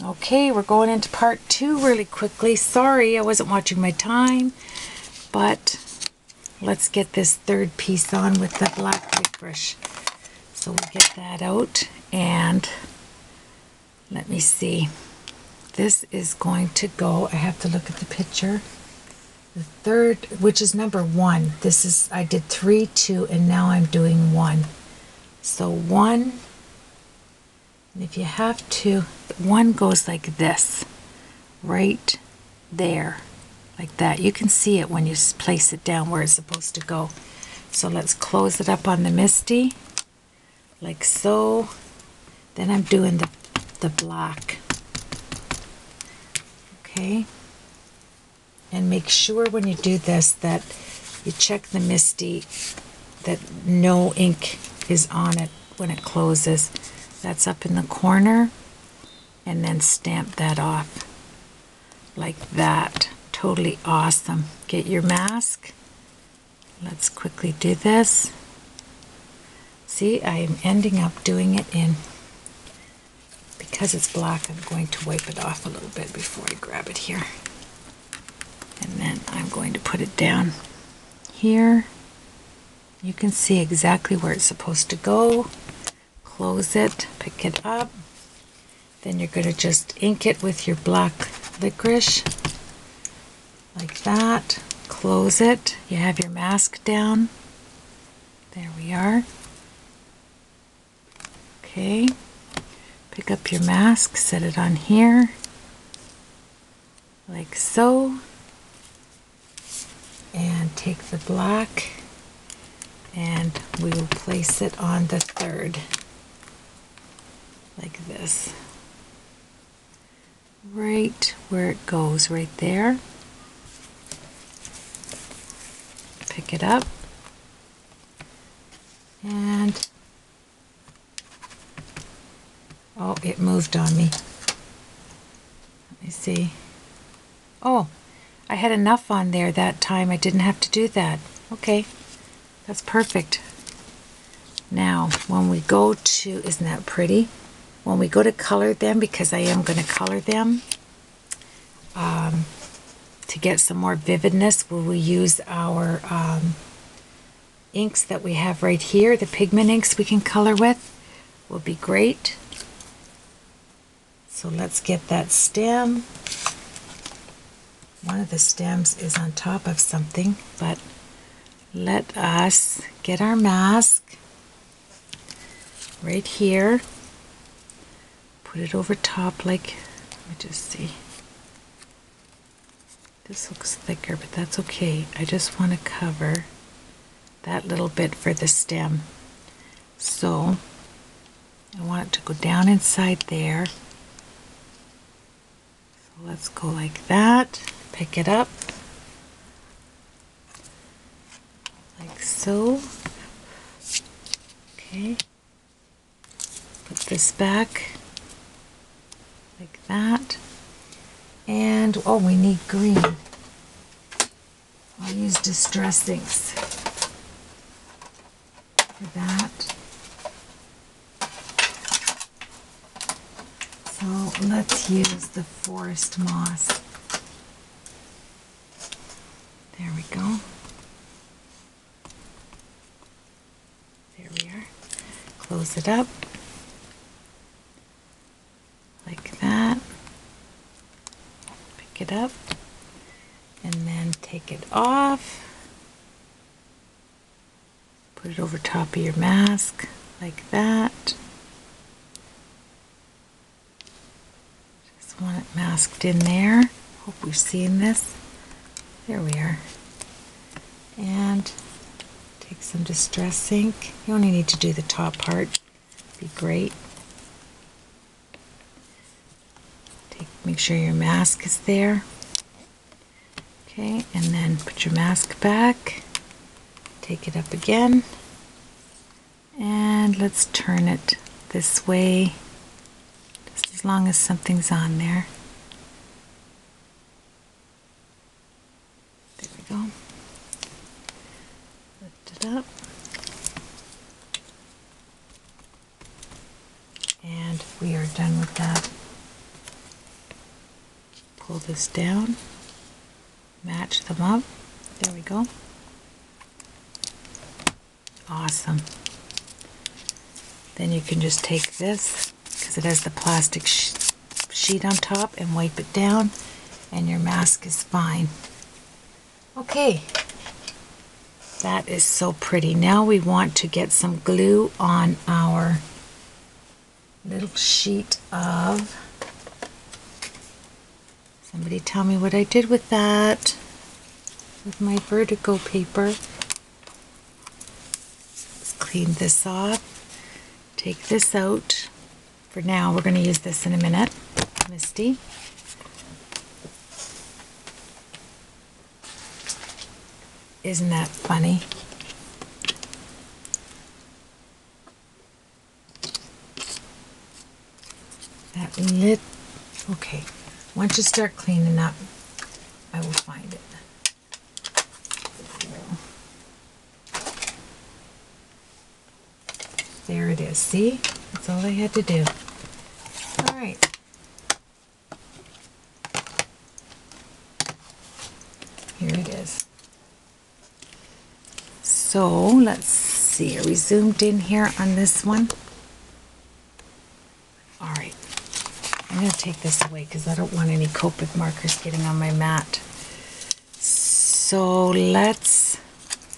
Okay, we're going into part 2 really quickly. Sorry, I wasn't watching my time, but let's get this third piece on with the black licorice. So we'll get that out, and let me see. This is going to go, I have to look at the picture. The third, which is number 1. This is, I did 3, 2, and now I'm doing 1. So 1, and if you have to, 1 goes like this, right there, like that. You can see it when you place it down where it's supposed to go. So let's close it up on the Misti, like so. Then I'm doing the black. Okay, and make sure when you do this that you check the Misti that no ink is on it when it closes. That's up in the corner, and then stamp that off like that. Totally awesome. Get your mask. Let's quickly do this. See, I am ending up doing it in, because it's black, I'm going to wipe it off a little bit before I grab it here. And then I'm going to put it down here. You can see exactly where it's supposed to go. Close it, pick it up. Then you're going to just ink it with your black licorice, like that. Close it. You have your mask down. There we are. Okay. Pick up your mask, set it on here, like so, and take the black, and we will place it on the third, like this, right where it goes, right there. Pick it up, and oh, it moved on me. Let me see. Oh, I had enough on there that time. I didn't have to do that. Okay, that's perfect. Now, when we go to, isn't that pretty? When we go to color them, because I am going to color them, to get some more vividness, we will use our inks that we have right here. The pigment inks we can color with will be great. So let's get that stem. One of the stems is on top of something, but let us get our mask right here. Put it over top like, let me just see. This looks thicker, but that's okay. I just want to cover that little bit for the stem. So I want it to go down inside there. Let's go like that, pick it up, like so. Okay, put this back, like that. And, oh, we need green. I'll use Distress Inks for that. So let's use the Forest Moss. There we go. There we are. Close it up. Like that. Pick it up. And then take it off. Put it over top of your mask. Like that. Want it masked in there. Hope we've seen this. There we are. And take some Distress Ink. You only need to do the top part. Be great. Make sure your mask is there. Okay, and then put your mask back. Take it up again. And let's turn it this way. As long as something's on there. There we go. Lift it up. And we are done with that. pull this down, match them up. There we go. Awesome. Then you can just take this, because it has the plastic sheet on top, and wipe it down, and your mask is fine. Okay, that is so pretty. Now we want to get some glue on our little sheet of, somebody tell me what I did with that, with my vertigo paper. Let's clean this off, take this out. For now, we're going to use this in a minute, Misty. Isn't that funny? That lid. Okay, once you start cleaning up, I will find it. There it is. See? That's all I had to do. All right. Here it is. So let's see. Are we zoomed in here on this one? All right. I'm going to take this away because I don't want any Copic markers getting on my mat. So let's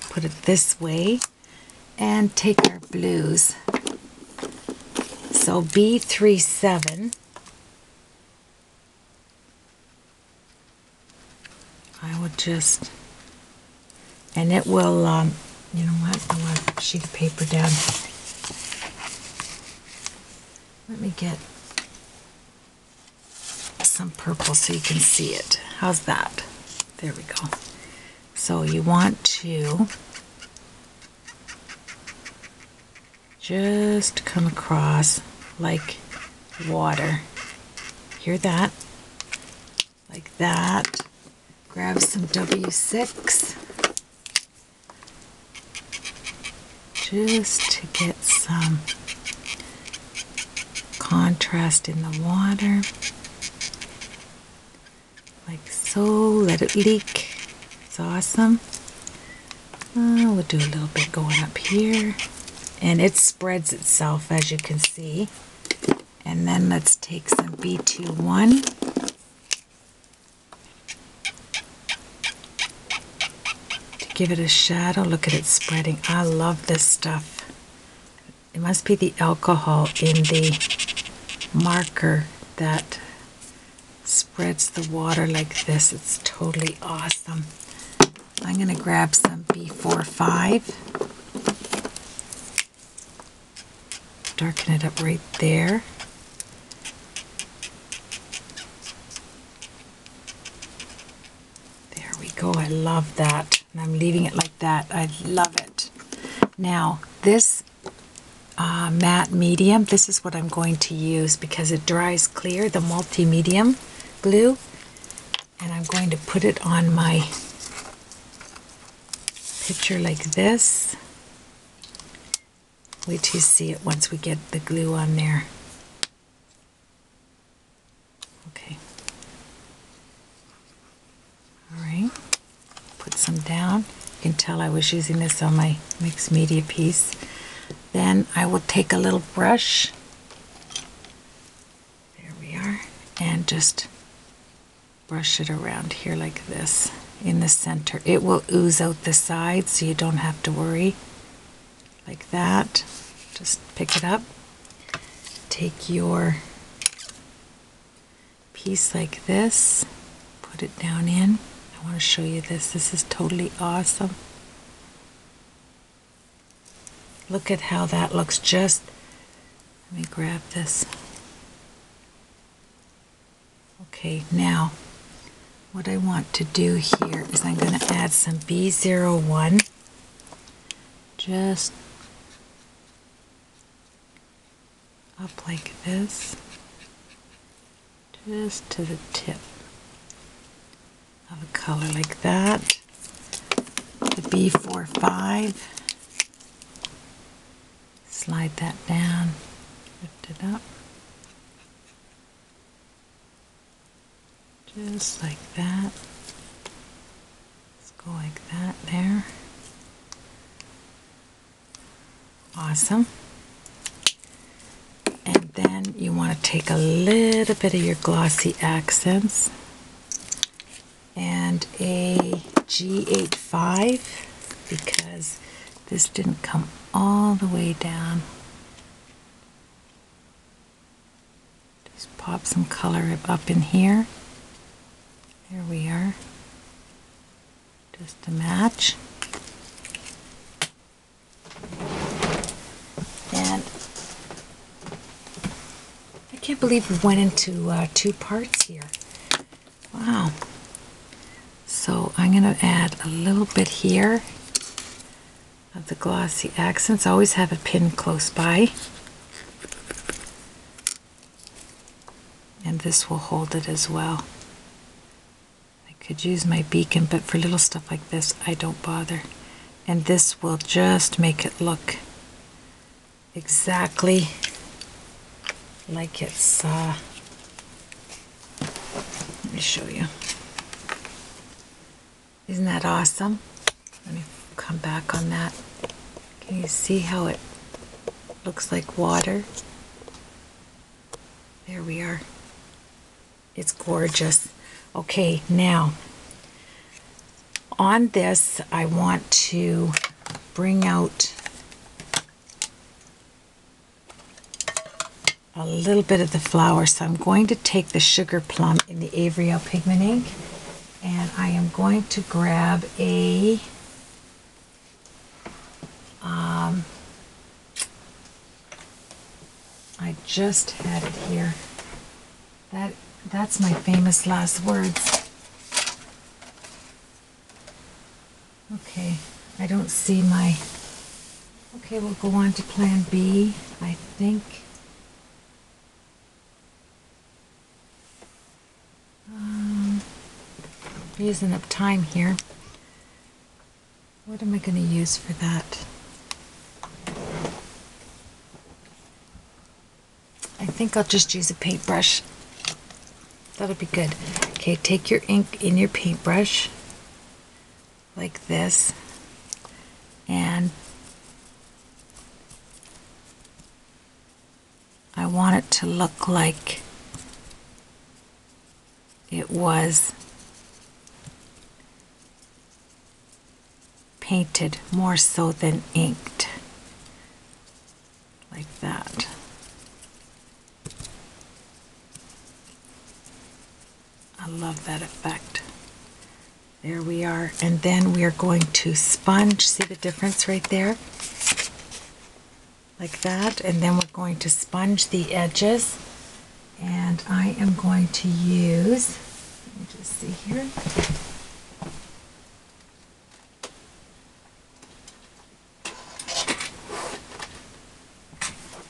put it this way and take our blues. So B37, I will just, and it will, you know what, I want a sheet of paper down. Let me get some purple so you can see it. How's that? There we go. So you want to just come across like water. Hear that? Like that. Grab some W6 just to get some contrast in the water. Like so. Let it leak. It's awesome. We'll do a little bit going up here. And it spreads itself, as you can see. And then let's take some B21. To give it a shadow. Look at it spreading. I love this stuff. It must be the alcohol in the marker that spreads the water like this. It's totally awesome. I'm going to grab some B45. Darken it up right there. There we go. I love that. And I'm leaving it like that. I love it. Now, this matte medium, this is what I'm going to use because it dries clear, the multi-medium glue. And I'm going to put it on my picture like this. Wait till you see it once we get the glue on there. Okay. Alright. Put some down. You can tell I was using this on my mixed media piece. Then I will take a little brush. There we are. And just brush it around here like this in the center. It will ooze out the sides so you don't have to worry. Like that. Just pick it up. Take your piece like this. Put it down in. I want to show you this. This is totally awesome. Look at how that looks. Just let me grab this. Okay, now what I want to do here is I'm going to add some B01. Just up like this, just to the tip of a color like that. The B45, slide that down, lift it up, Just like that. Let's go like that there. Awesome. And then you want to take a little bit of your glossy accents and a G85 because this didn't come all the way down. Just pop some color up in here. There we are. Just to match. And I can't believe we went into 2 parts here. Wow. So I'm going to add a little bit here of the glossy accents. I always have a pin close by. And this will hold it as well. I could use my beacon, but for little stuff like this, I don't bother. And this will just make it look exactly like it's, let me show you. Isn't that awesome? Let me come back on that. Can you see how it looks like water? There we are. It's gorgeous. Okay, now on this I want to bring out a little bit of the flower. So I'm going to take the Sugar Plum in the Avery Pigment ink, and I am going to grab a I just had it here. That's my famous last words. Okay, I don't see my... Okay, we'll go on to plan B, I think. Using up time here. What am I going to use for that? I think I'll just use a paintbrush. That'll be good. Okay, take your ink in your paintbrush like this, and I want it to look like it was painted more so than inked, like that. I love that effect. There we are. And then we are going to sponge. See the difference right there? Like that. And then we're going to sponge the edges. And I am going to use, let me just see here.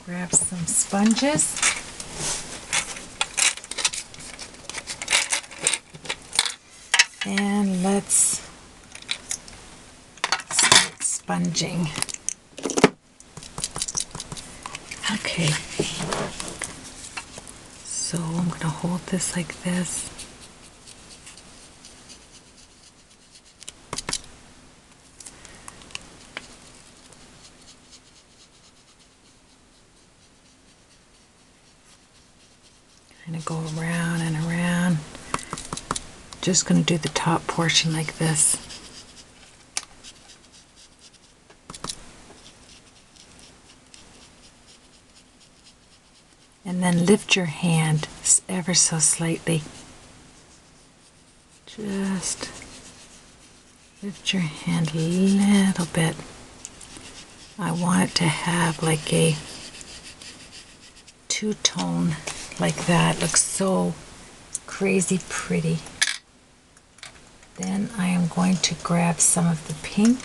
Grab some sponges. And let's start sponging. Okay. So I'm going to hold this like this. Kind of go around and around. Just going to do the top portion like this. And then lift your hand ever so slightly. Just lift your hand a little bit. I want it to have like a two-tone like that. Looks so crazy pretty. Then I am going to grab some of the pink,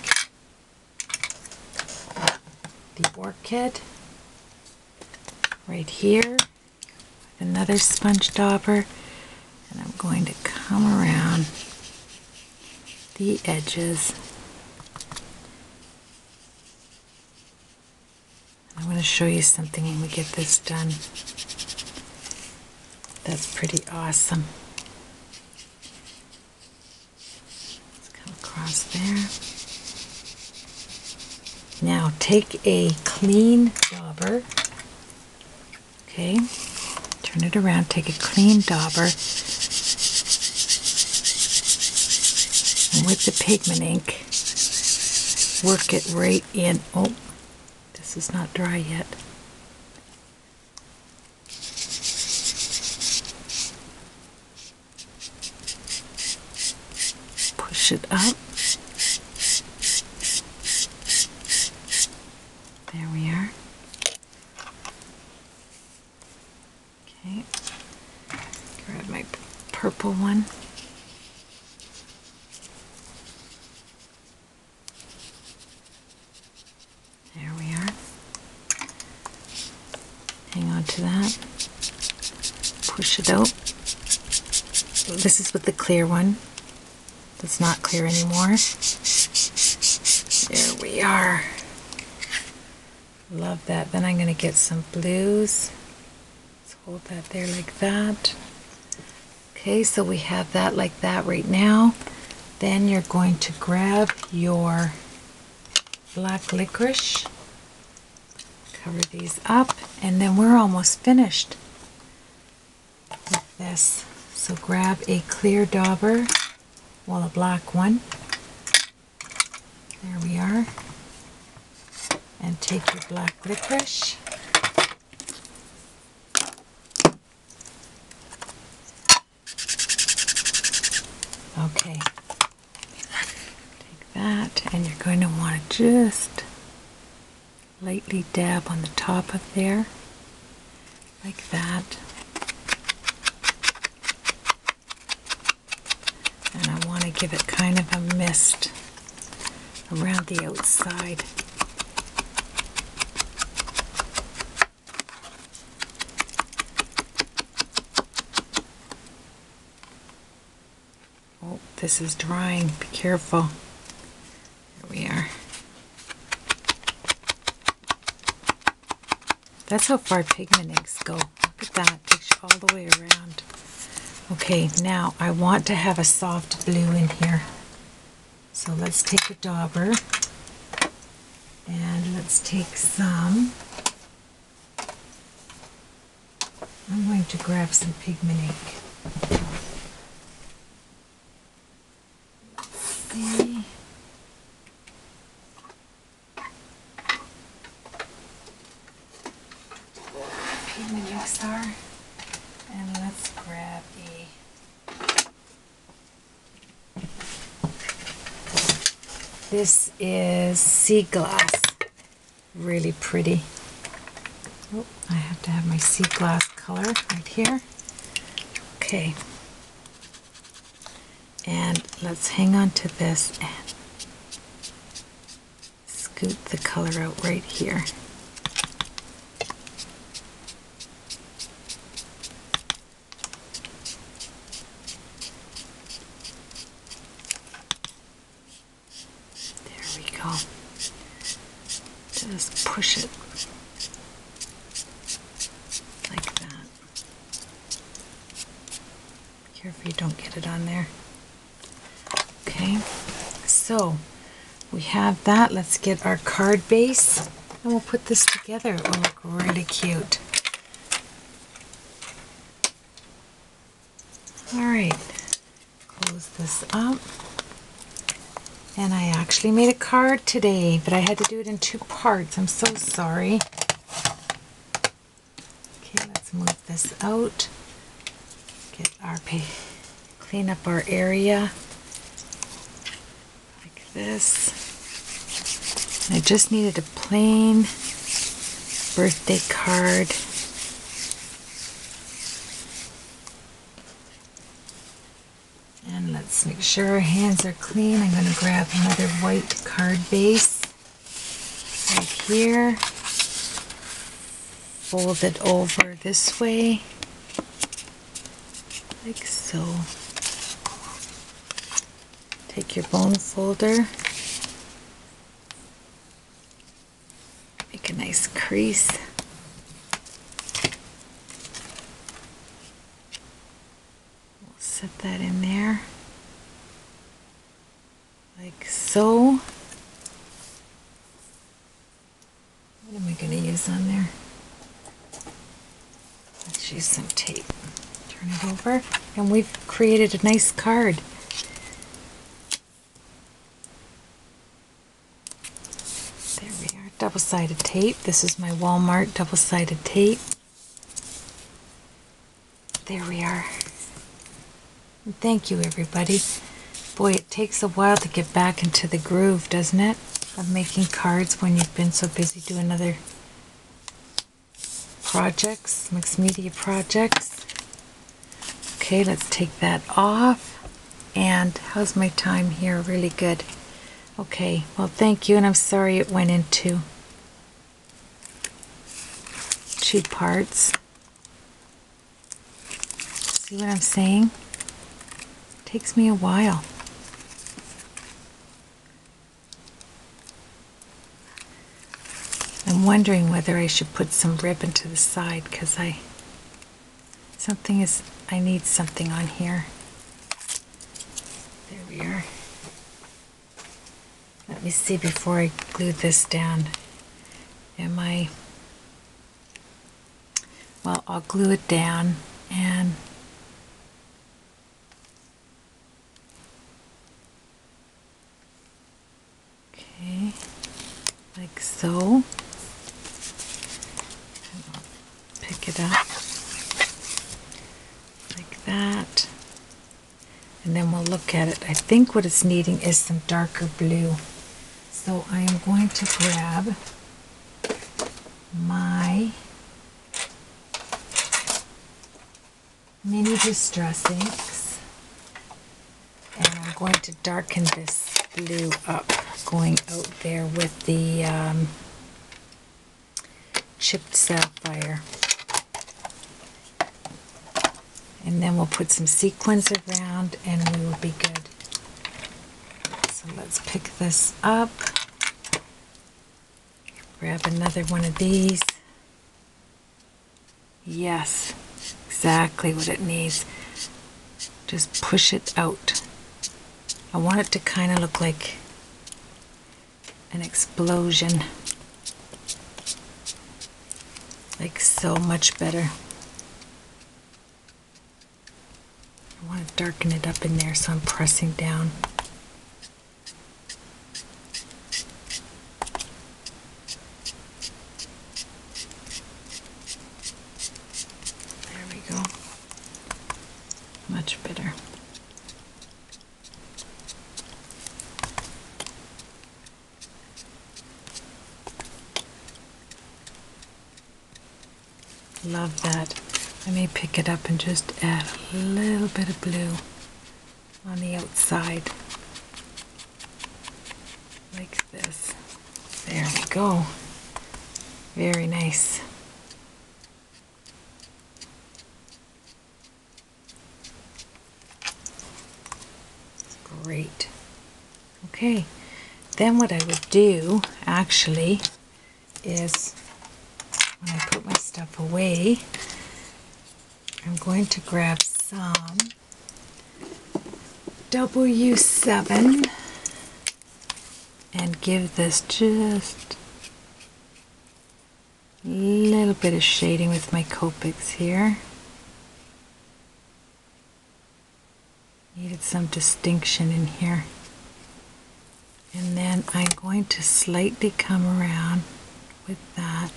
the orchid, right here, with another sponge dauber, and I'm going to come around the edges. I'm going to show you something when we get this done. That's pretty awesome. across there. Now take a clean dauber, okay, turn it around, take a clean dauber, and with the pigment ink, work it right in. Oh, this is not dry yet. Push it up. There we are. Okay. Grab my purple one. There we are. Hang on to that. Push it out. This is with the clear one. That's not clear anymore. There we are. Love that. Then I'm going to get some blues. Let's hold that there like that. Okay, so we have that like that right now. Then you're going to grab your black licorice, cover these up, and then we're almost finished with this. So grab a clear dauber, well, a black one. There we are. And take your black licorice. Okay. Take that, and you're going to want to just lightly dab on the top of there, like that. And I want to give it kind of a mist around the outside. Oh, this is drying. Be careful. There we are. That's how far pigment inks go. Look at that. Takes you all the way around. Okay, now I want to have a soft blue in here. So let's take a dauber and let's take some. I'm going to grab some pigment ink. See. Pigment inks are. And let's grab a this is sea glass. Really pretty. Oh, I have to have my sea glass color right here. Okay. And let's hang on to this and scoot the color out right here. There we go. Just push it like that. Be careful you don't get it on there. Okay, so we have that. Let's get our card base and we'll put this together. It will look really cute. Alright, close this up. And I actually made a card today, but I had to do it in 2 parts. I'm so sorry. Okay, let's move this out. Get our clean up our area like this. And I just needed a plain birthday card. And let's make sure our hands are clean. I'm going to grab another white card base right here. Fold it over this way, like so. Take your bone folder. Make a nice crease. We'll set that in there. like so. What am I going to use on there? Let's use some tape. Turn it over, and we've created a nice card. There we are, double-sided tape. This is my Walmart double-sided tape. There we are. And thank you, everybody. Boy, it takes a while to get back into the groove, doesn't it? Of making cards when you've been so busy doing other projects, mixed media projects. Okay, let's take that off. And how's my time here? Really good. Okay, well, thank you, and I'm sorry it went into 2 parts. See what I'm saying? It takes me a while. I'm wondering whether I should put some ribbon to the side because I need something on here. There we are. Let me see before I glue this down. Well, I'll glue it down and okay, like so. And I'll pick it up like that. And then we'll look at it. I think what it's needing is some darker blue. So I am going to grab my mini distress inks and I'm going to darken this blue up, going out there with the chipped sapphire. And then we'll put some sequins around and we will be good. So let's pick this up. Grab another one of these. Yes, exactly what it needs. Just push it out. I want it to kind of look like an explosion. Like so, much better. I want to darken it up in there, so I'm pressing down. There we go. Much better. Love that. I may pick it up and just add a little bit of blue on the outside. Like this. There we go. Very nice. Great. Okay. Then what I would do, actually, is when I put my stuff away, I'm going to grab some W7 and give this just a little bit of shading with my Copics here. Needed some distinction in here. And then I'm going to slightly come around with that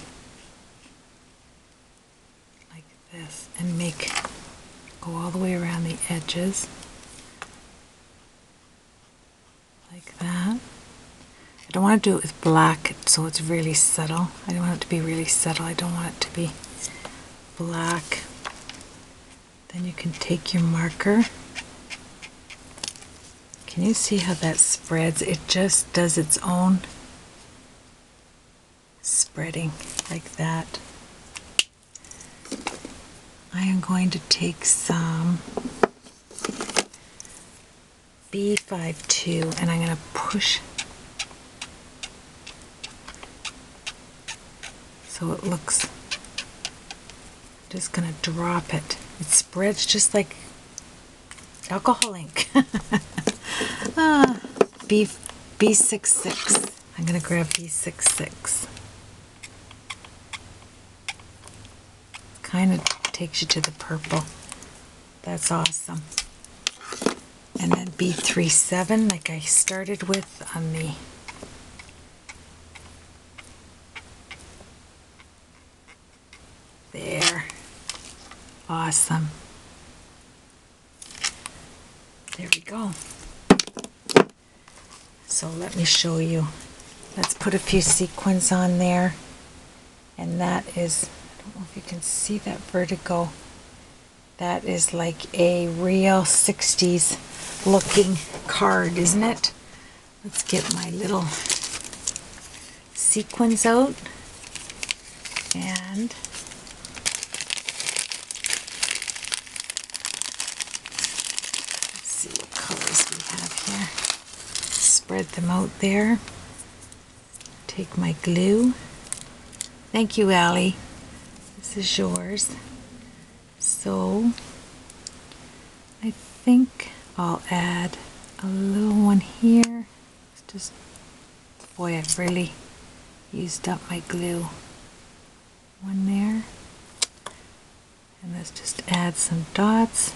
like this and go all the way around the edges like that. I don't want to do it with black so it's really subtle. I don't want it to be really subtle. I don't want it to be black. Then you can take your marker. Can you see how that spreads? It just does its own spreading like that. I am going to take some B52 and I'm going to push so it looks, just going to drop it. It spreads just like alcohol ink. B66. I'm going to grab B66. Kind of takes you to the purple. That's awesome. And then B37, like I started with on the there. Awesome. There we go. So let me show you. Let's put a few sequins on there. And that is, I don't know if you can see that vertigo. That is like a real 60s looking card, isn't it? Let's get my little sequins out. And let's see what colors we have here. Spread them out there. Take my glue. Thank you, Allie. This is yours. So I think I'll add a little one here. It's just, boy, I've really used up my glue. One there. And let's just add some dots.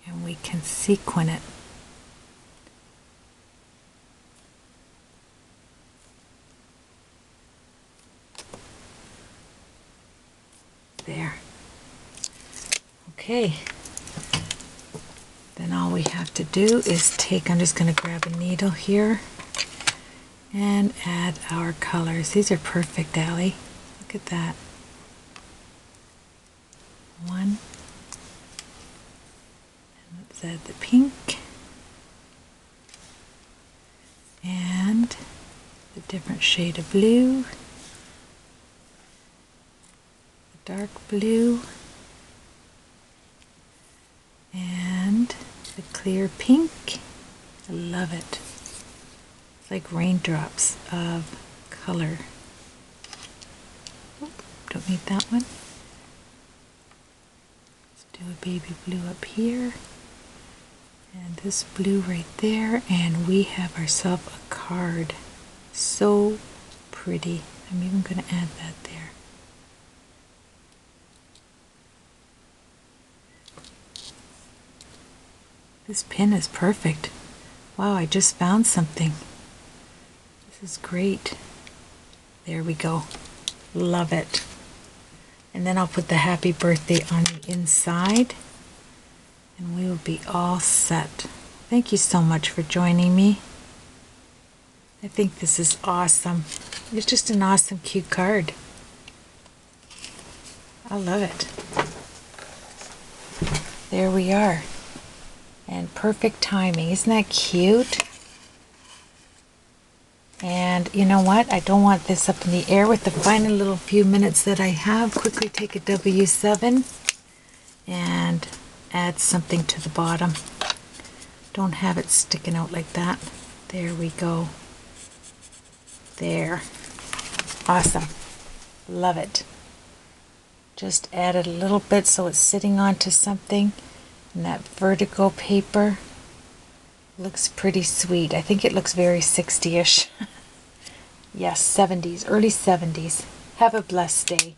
And we can sequin it. There. Okay. Then all we have to do is take, I'm just going to grab a needle here and add our colors. These are perfect, Allie. Look at that. One. And let's add the pink. And the different shade of blue. Dark blue and the clear pink. I love it. It's like raindrops of color. Oop, don't need that one. Let's do a baby blue up here and this blue right there, and we have ourselves a card. So pretty. I'm even going to add that there. This pin is perfect. Wow, I just found something. This is great. There we go. Love it. And then I'll put the happy birthday on the inside. And we will be all set. Thank you so much for joining me. I think this is awesome. It's just an awesome, cute card. I love it. There we are. And perfect timing. Isn't that cute? And you know what? I don't want this up in the air. With the final little few minutes that I have, quickly take a W7 and add something to the bottom. Don't have it sticking out like that. There we go. There. Awesome. Love it. Just added a little bit so it's sitting onto something. And that vertigo paper looks pretty sweet. I think it looks very 60-ish. Yes, 70s, early 70s. Have a blessed day.